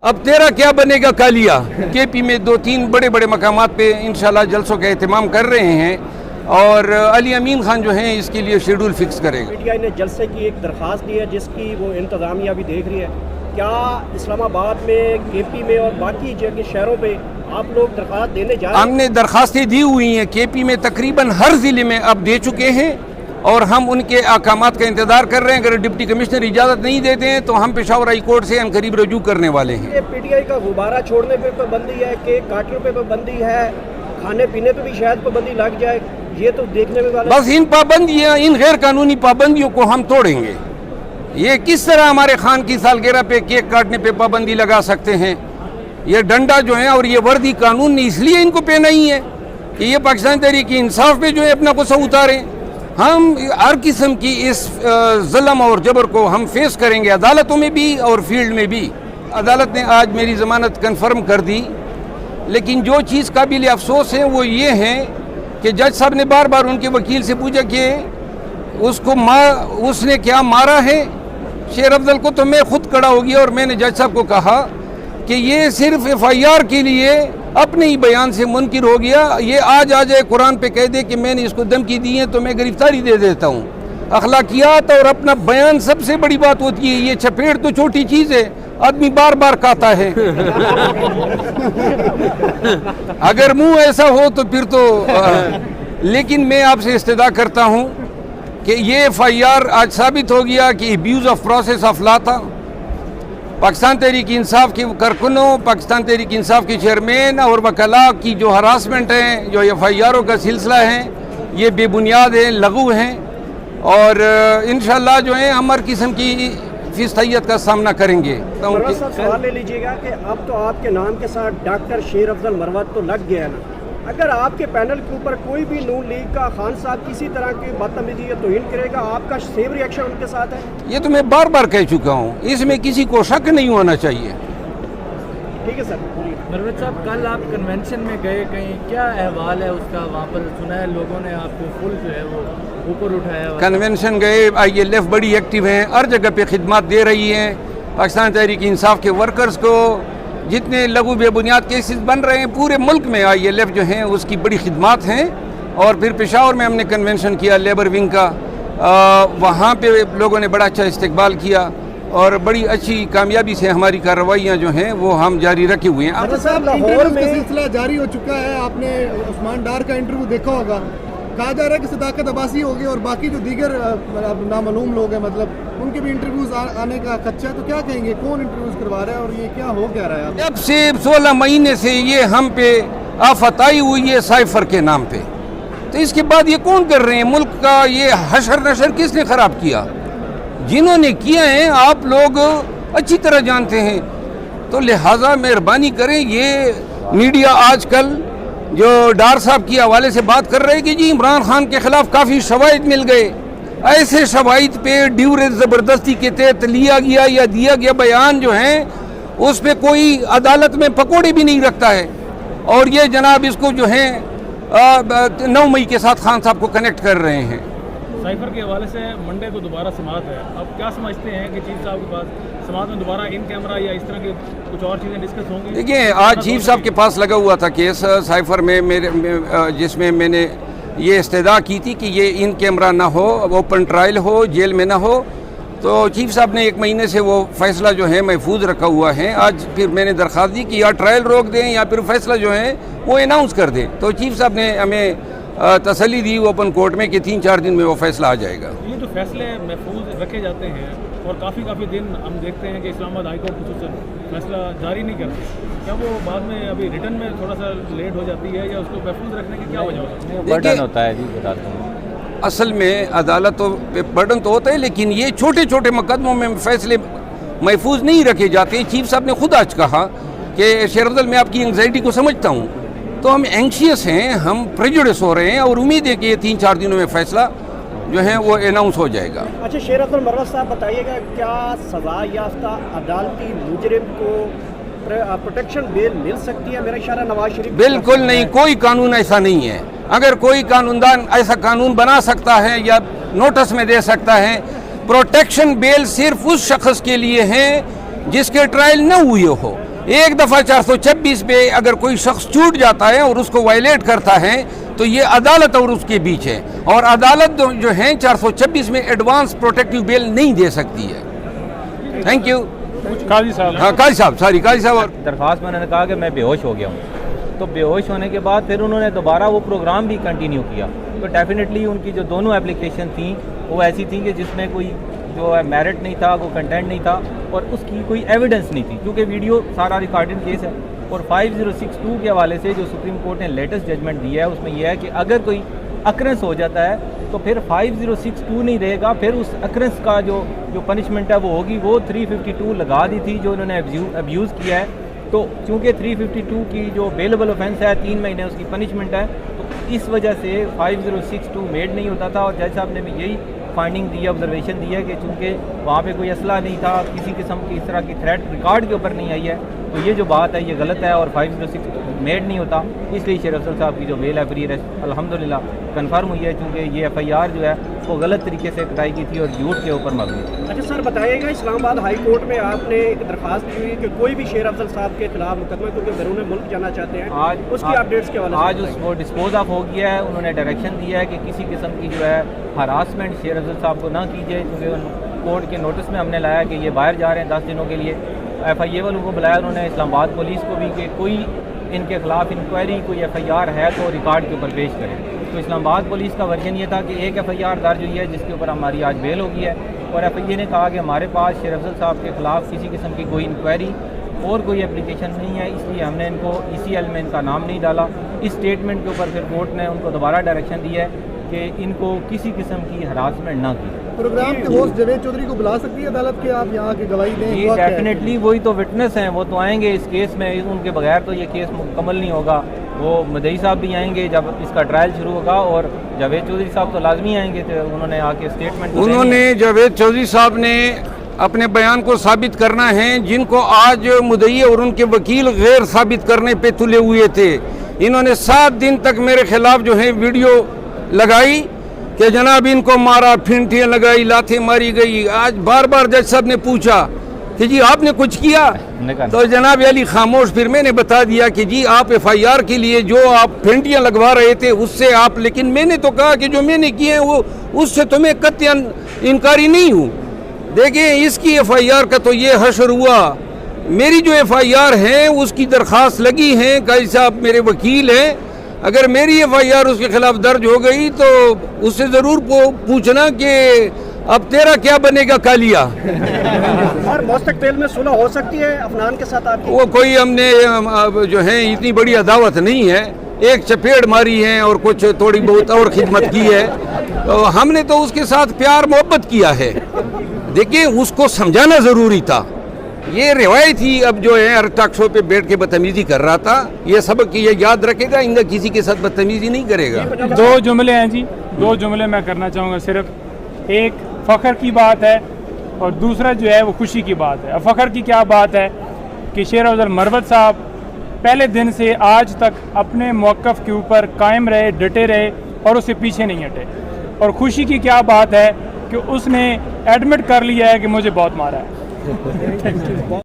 اب تیرا کیا بنے گا کالیا کے پی میں 2-3 بڑے بڑے مقامات پہ انشاءاللہ جلسوں کا اہتمام کر رہے ہیں اور علی امین خان جو ہیں اس کے لیے شیڈول فکس کرے گا. پی ٹی آئی نے جلسے کی ایک درخواست دی ہے جس کی وہ انتظامیہ بھی دیکھ رہی ہے. کیا اسلام آباد میں کے پی میں اور باقی جگہ شہروں پہ آپ لوگ درخواست دینے جا رہے ہیں؟ ہم نے درخواستیں دی ہوئی ہیں کے پی میں تقریباً ہر ضلع میں اب دے چکے ہیں اور ہم ان کے احکامات کا انتظار کر رہے ہیں. اگر ڈپٹی کمشنر اجازت نہیں دیتے ہیں تو ہم پشاور ہائی کورٹ سے قریب رجوع کرنے والے ہیں. پی ٹی آئی کا غبارہ چھوڑنے پہ پابندی ہے، کیک کاٹنے پہ پابندی ہے، کھانے پینے پہ بھی شاید پابندی لگ جائے، یہ تو دیکھنے میں بس ان پابندیاں، ان غیر قانونی پابندیوں کو ہم توڑیں گے. یہ کس طرح ہمارے خان کی سالگرہ پہ کیک کاٹنے پہ پابندی لگا سکتے ہیں؟ یہ ڈنڈا جو ہے اور یہ وردی قانون نے اس لیے ان کو پہنا ہی ہے کہ یہ پاکستان تحریک انصاف پہ جو ہے اپنا غصہ اتاریں. ہم ہر قسم کی اس ظلم اور جبر کو ہم فیس کریں گے، عدالتوں میں بھی اور فیلڈ میں بھی. عدالت نے آج میری ضمانت کنفرم کر دی، لیکن جو چیز قابل افسوس ہے وہ یہ ہے کہ جج صاحب نے بار بار ان کے وکیل سے پوچھا کہ اس نے کیا مارا ہے شیر افضل کو. تو میں خود کھڑا ہو گیا اور میں نے جج صاحب کو کہا کہ یہ صرف ایف آئی آر کے لیے اپنے ہی بیان سے منکر ہو گیا. یہ آج آ جائے قرآن پہ کہہ دے کہ میں نے اس کو دھمکی دی ہے تو میں گرفتاری دے دیتا ہوں. اخلاقیات اور اپنا بیان سب سے بڑی بات ہوتی ہے. یہ چپیڑ تو چھوٹی چیز ہے، آدمی بار بار کہتا ہے. اگر منہ ایسا ہو تو پھر تو لیکن میں آپ سے استدعا کرتا ہوں کہ یہ ایف آئی آر آج ثابت ہو گیا کہ abuse of process of law تھا. پاکستان تحریک انصاف کے کارکنوں، پاکستان تحریک انصاف کے چیئرمین اور وکلاء کی جو ہراسمنٹ ہیں، جو ایف آئی آروں کا سلسلہ ہے، یہ بے بنیاد ہیں، لغو ہیں اور انشاءاللہ جو ہے ہم ہر قسم کی فستیت کا سامنا کریں گے. مروت صاحب سوال لے لیجیے گا کہ اب تو آپ کے نام کے ساتھ ڈاکٹر شیر افضل مروت تو لگ گیا ہے نا. اگر آپ کے پینل کے اوپر کوئی بھی نون لیگ کا خان صاحب کسی طرح کی بدتمیزی یا توہین کرے گا، آپ کا سیم ری ایکشن ان کے ساتھ ہے؟ یہ تو میں بار بار کہہ چکا ہوں، اس میں کسی کو شک نہیں ہونا چاہیے. ٹھیک ہے سر. مروت صاحب کل آپ کنونشن میں گئے، کہیں کیا احوال ہے اس کا؟ وہاں پر سنا ہے لوگوں نے آپ کو فل جو ہے وہ اوپر اٹھایا. کنونشن گئے، آئی ایل ایف بڑی ایکٹیو ہیں، ہر جگہ پہ خدمات دے رہی ہیں. پاکستان تحریک انصاف کے ورکرز کو جتنے لغو بے بنیاد کیسز بن رہے ہیں پورے ملک میں آئی ایل ایف جو ہیں اس کی بڑی خدمات ہیں. اور پھر پشاور میں ہم نے کنونشن کیا لیبر ونگ کا، وہاں پہ لوگوں نے بڑا اچھا استقبال کیا اور بڑی اچھی کامیابی سے ہماری کارروائیاں جو ہیں وہ ہم جاری رکھے ہوئے ہیں. لاہور میں سلسلہ جاری ہو چکا ہے. آپ نے عثمان ڈار کا انٹرویو دیکھا ہوگا، کہا جا رہا ہے کہ صداقت عباسی ہوگی اور باقی جو دیگر نامعلوم لوگ ہیں مطلب ان کے بھی انٹرویوز آنے کا خدشہ ہے. تو کیا کہیں گے، کون انٹرویوز کروا رہا ہے اور یہ کیا ہو کیا رہا ہے؟ جب سے 16 مہینے سے یہ ہم پہ آفت آئی ہوئی ہے سائفر کے نام پہ، تو اس کے بعد یہ کون کر رہے ہیں؟ ملک کا یہ حشر نشر کس نے خراب کیا؟ جنہوں نے کیا ہے آپ لوگ اچھی طرح جانتے ہیں. تو لہٰذا مہربانی کریں، یہ میڈیا آج کل جو ڈار صاحب کی حوالے سے بات کر رہے کہ جی عمران خان کے خلاف کافی شواہد مل گئے، ایسے شواہد پہ ڈیورس زبردستی کے تحت لیا گیا یا دیا گیا بیان جو ہیں اس پہ کوئی عدالت میں پکوڑے بھی نہیں رکھتا ہے. اور یہ جناب اس کو جو ہیں 9 مئی کے ساتھ خان صاحب کو کنیکٹ کر رہے ہیں. سائفر کے حوالے سے منڈے کو دوبارہ سماعت ہے، اب کیا سمجھتے ہیں کہ چیف صاحب کے پاس سماعت میں دوبارہ ان کیمرہ یا اس طرح کی کچھ اور چیزیں ڈسکس ہوں گی؟ دیکھیں آج چیف صاحب کے پاس لگا ہوا تھا کیس سائفر میں جس میں میں نے یہ استدعا کی تھی کہ یہ ان کیمرہ نہ ہو، اوپن ٹرائل ہو، جیل میں نہ ہو. تو چیف صاحب نے 1 مہینے سے وہ فیصلہ جو ہے محفوظ رکھا ہوا ہے. آج پھر میں نے درخواست دی کہ یا ٹرائل روک دیں یا پھر فیصلہ جو ہے وہ اناؤنس کر دیں. تو چیف صاحب نے ہمیں تسلی دی اوپن کورٹ میں کہ 3-4 دن میں وہ فیصلہ آ جائے گا. یہ جو فیصلے محفوظ رکھے جاتے ہیں اور کافی دن ہم دیکھتے ہیں کہ اسلام آباد ہائی کورٹ خصوصاً فیصلہ جاری نہیں کرتی، کیا وہ بعد میں ابھی ریٹرن میں تھوڑا سا لیٹ ہو جاتی ہے یا اس کو محفوظ رکھنے کی کیا وجہ ہوتا ہے؟ اصل میں عدالتوں پہ برڈن تو ہوتا ہے، لیکن یہ چھوٹے چھوٹے مقدموں میں فیصلے محفوظ نہیں رکھے جاتے. چیف صاحب نے خود آج کہا کہ شیر افضل میں آپ کی انگزائٹی کو سمجھتا ہوں، تو ہم اینکشیس ہیں، ہم پریجوڈس ہو رہے ہیں اور امید ہے کہ یہ 3-4 دنوں میں فیصلہ جو ہے وہ اناؤنس ہو جائے گا. اچھا شیر افضل مروت صاحب بتائیے گا، کیا سزا یافتہ عدالتی مجرم کو پروٹیکشن بیل مل سکتی ہے؟ میرا اشارہ نواز شریف. بالکل نہیں، کوئی قانون ایسا نہیں ہے. اگر کوئی قانوندان ایسا قانون بنا سکتا ہے یا نوٹس میں دے سکتا ہے، پروٹیکشن بیل صرف اس شخص کے لیے ہے جس کے ٹرائل نہ ہوئے ہو. ایک دفعہ 426 پہ اگر کوئی شخص چوٹ جاتا ہے اور اس کو وائلیٹ کرتا ہے تو یہ عدالت اور اس کے بیچ ہے، اور عدالت جو ہے 426 میں ایڈوانس پروٹیکٹیو بیل نہیں دے سکتی ہے۔ تھینک یو قاضی صاحب، ہاں قاضی صاحب درخواست میں انہوں نے کہا کہ میں بے ہوش ہو گیا ہوں، تو بے ہوش ہونے کے بعد پھر انہوں نے دوبارہ وہ پروگرام بھی کنٹینیو کیا، تو ڈیفینیٹلی ان کی جو دونوں اپلیکیشن تھیں وہ ایسی تھیں کہ جس میں کوئی جو ہے میرٹ نہیں تھا، کوئی کنٹینٹ نہیں تھا، اور اس کی کوئی ایویڈنس نہیں تھی، کیونکہ ویڈیو سارا ریکارڈنگ کیس ہے۔ اور 5062 کے حوالے سے جو سپریم کورٹ نے لیٹسٹ ججمنٹ دی ہے اس میں یہ ہے کہ اگر کوئی اکرنس ہو جاتا ہے تو پھر 5062 نہیں رہے گا، پھر اس اکرنس کا جو پنشمنٹ ہے وہ ہوگی، وہ 352 لگا دی تھی جو انہوں نے ابیوز کیا ہے۔ تو چونکہ 352 کی جو بیلیبل آفینس ہے 3 مہینے اس کی پنشمنٹ ہے، تو اس وجہ سے 5062 میڈ نہیں ہوتا تھا، اور جج صاحب نے بھی یہی فائنڈنگ دی ہے، آبزرویشن دی ہے کہ چونکہ وہاں پہ کوئی اسلحہ نہیں تھا، کسی قسم کی اس طرح کی تھریٹ ریکارڈ کے اوپر نہیں آئی ہے، تو یہ جو بات ہے یہ غلط ہے، اور 5062 میڈ نہیں ہوتا، اس لیے شیر افضل صاحب کی جو بیل ہے فری ریسٹ الحمدللہ کنفرم ہوئی ہے، چونکہ یہ FIR جو ہے وہ غلط طریقے سے کٹائی کی تھی اور جھوٹ کے اوپر مبنی تھی۔ اچھا سر بتائیے گا، اسلام آباد ہائی کورٹ میں آپ نے ایک درخواست کی ہوئی کہ کوئی بھی شیر افضل صاحب کے خلاف مقدمہ کیونکہ بیرون ملک جانا چاہتے ہیں، اس کی اپڈیٹس کے حوالے سے آج اس وہ ڈسپوز آف ہو گیا ہے، انہوں نے ڈائریکشن دیا ہے کہ کسی قسم کی جو ہے ہراسمنٹ شیر افضل صاحب کو نہ کیجیے، کیونکہ کورٹ کے نوٹس میں ہم نے لایا کہ یہ باہر جا رہے ہیں 10 دنوں کے لیے۔ FIA والوں کو بلایا انہوں نے، اسلام آباد پولیس کو بھی، کہ کوئی ان کے خلاف انکوائری کوئی FIR ہے تو ریکارڈ کے اوپر پیش کریں۔ تو اسلام آباد پولیس کا ورژن یہ تھا کہ ایک FIR درج ہوئی ہے جس کے اوپر ہماری آج بیل ہو گئی ہے، اور FIA نے کہا کہ ہمارے پاس شیر افضل صاحب کے خلاف کسی قسم کی کوئی انکوائری اور کوئی اپلیکیشن نہیں ہے، اس لیے ہم نے ان کو ECL میں ان کا نام نہیں ڈالا۔ اس اسٹیٹمنٹ کے اوپر پھر کورٹ نے ان کو دوبارہ ڈائریکشن دی ہے کہ ان کو کسی قسم کی ہراسمنٹ نہ کی۔ پروگرام کے ہوسٹ جاوید چودھری کو بلا سکتی ہے عدالت کہ آپ یہاں کی گواہی دیں؟ جی ڈیفینیٹلی، وہی تو وٹنس ہیں، وہ تو آئیں گے اس کیس میں، ان کے بغیر تو یہ کیس مکمل نہیں ہوگا۔ وہ مدعی صاحب بھی آئیں گے جب اس کا ٹرائل شروع ہوگا، اور جاوید چودھری صاحب تو لازمی آئیں گے، تو انہوں نے آ کے اسٹیٹمنٹ انہوں نے جاوید چودھری صاحب نے اپنے بیان کو ثابت کرنا ہے، جن کو آج مدعی اور ان کے وکیل غیر ثابت کرنے پہ تلے ہوئے تھے۔ انہوں نے 7 دن تک میرے خلاف جو ہے ویڈیو لگائی کہ جناب ان کو مارا، پھینٹیاں لگائی، لاتیں ماری گئی۔ آج بار بار جج صاحب نے پوچھا کہ جی آپ نے کچھ کیا، تو جناب علی خاموش۔ پھر میں نے بتا دیا کہ جی آپ FIR کے لیے جو آپ پھینٹیاں لگوا رہے تھے اس سے آپ، لیکن میں نے تو کہا کہ جو میں نے کیے ہیں وہ اس سے تو میں قطعاً انکاری نہیں ہوں۔ دیکھیں اس کی FIR کا تو یہ حشر ہوا، میری جو FIR ہے اس کی درخواست لگی ہے، قاضی صاحب میرے وکیل ہیں، اگر میری FIR اس کے خلاف درج ہو گئی تو اس سے ضرور پوچھنا کہ اب تیرا کیا بنے گا کالیا۔ اور مستقبل میں صلح ہو سکتی ہے افنان کے ساتھ آپ کی؟ وہ کوئی ہم نے جو ہے اتنی بڑی عداوت نہیں ہے، ایک چپیڑ ماری ہے اور کچھ تھوڑی بہت اور خدمت کی ہے، تو ہم نے تو اس کے ساتھ پیار محبت کیا ہے۔ دیکھیں اس کو سمجھانا ضروری تھا، یہ روایت ہی اب جو ہے ہر ٹاک شو پہ بیٹھ کے بدتمیزی کر رہا تھا، یہ سبق یہ یاد رکھے گا، ان کا کسی کے ساتھ بدتمیزی نہیں کرے گا۔ 2 جملے ہیں جی، 2 جملے میں کرنا چاہوں گا صرف۔ ایک فخر کی بات ہے اور دوسرا جو ہے وہ خوشی کی بات ہے۔ فخر کی کیا بات ہے کہ شیر افضل مروت صاحب پہلے دن سے آج تک اپنے موقف کے اوپر قائم رہے، ڈٹے رہے اور اس سے پیچھے نہیں ہٹے۔ اور خوشی کی کیا بات ہے کہ اس نے ایڈمٹ کر لیا ہے کہ مجھے بہت مارا ہے۔